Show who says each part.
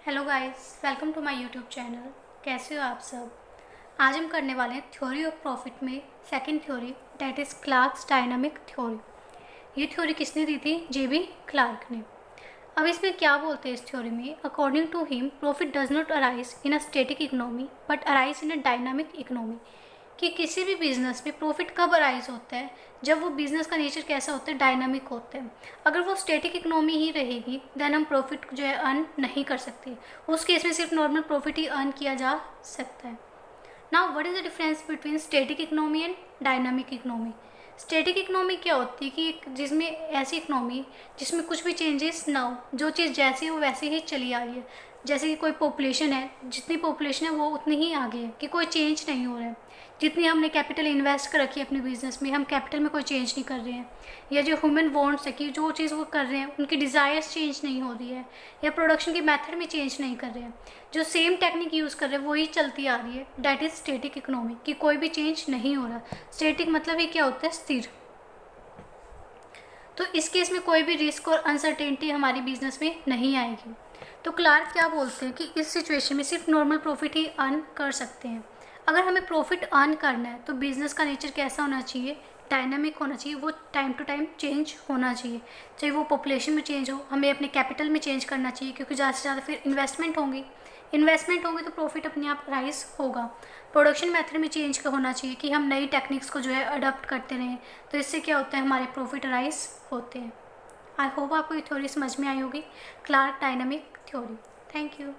Speaker 1: Hello guys, welcome to my YouTube channel. कैसे हो आप सब। आज हम करने वाले हैं थ्योरी ऑफ प्रॉफिट में second theory, that is Clark's dynamic theory. ये थ्योरी किसने दी थी? जेबी क्लार्क ने। अब इसमें क्या बोलते हैं इस थ्योरी में? According to him, profit does not arise in a static economy but arise in a dynamic economy. कि किसी भी बिजनेस में प्रॉफिट कब अराइज होता है? जब वो बिजनेस का नेचर कैसा होता है? डायनामिक होता है। अगर वो स्टैटिक इकोनॉमी ही रहेगी देन हम प्रॉफिट जो है अर्न नहीं कर सकते। उस केस में सिर्फ नॉर्मल प्रॉफिट ही अर्न किया जा सकता है। Now what is the difference between static economy and dynamic economy? Static economy क्या होती है कि जिसमें ऐसी इकोनॉमी जिसमें कुछ भी चेंजेस ना हो, जो चीज़ जैसी हो वैसे ही चली आ रही है। जैसे कि कोई पॉपुलेशन है, जितनी पॉपुलेशन है वो उतनी ही आगे है, कि कोई चेंज नहीं हो रहा है। जितनी हमने कैपिटल इन्वेस्ट कर रखी है अपने बिजनेस में, हम कैपिटल में कोई चेंज नहीं कर रहे हैं। या जो ह्यूमन वांट्स है कि जो चीज़ वो कर रहे हैं उनकी डिज़ायर्स चेंज नहीं हो रही है, या प्रोडक्शन की मेथड में चेंज नहीं कर रहे हैं, जो सेम टेक्निक यूज़ कर रहे हैं वही चलती आ रही है। डैट इज़ स्टैटिक इकोनॉमी, कि कोई भी चेंज नहीं हो रहा। स्टैटिक मतलब ही क्या होता है? स्थिर। तो इस केस में कोई भी रिस्क और अनसर्टेनिटी हमारी बिजनेस में नहीं आएगी। तो क्लार्क क्या बोलते हैं कि इस सिचुएशन में सिर्फ नॉर्मल प्रॉफिट ही अर्न कर सकते हैं। अगर हमें प्रॉफिट अर्न करना है तो बिजनेस का नेचर कैसा होना चाहिए? डायनामिक होना चाहिए। वो टाइम टू टाइम चेंज होना चाहिए। चाहे वो पॉपुलेशन में चेंज हो, हमें अपने कैपिटल में चेंज करना चाहिए, क्योंकि ज़्यादा से ज़्यादा फिर इन्वेस्टमेंट होंगी तो प्रॉफिट अपने आप राइज होगा। प्रोडक्शन मेथड में चेंज का होना चाहिए कि हम नई टेक्निक्स को जो है अडॉप्ट करते रहें। तो इससे क्या होता है? हमारे प्रॉफिट राइज होते हैं। आई होप आपको ये थ्योरी समझ में आई होगी, Clark dynamic theory. Thank you.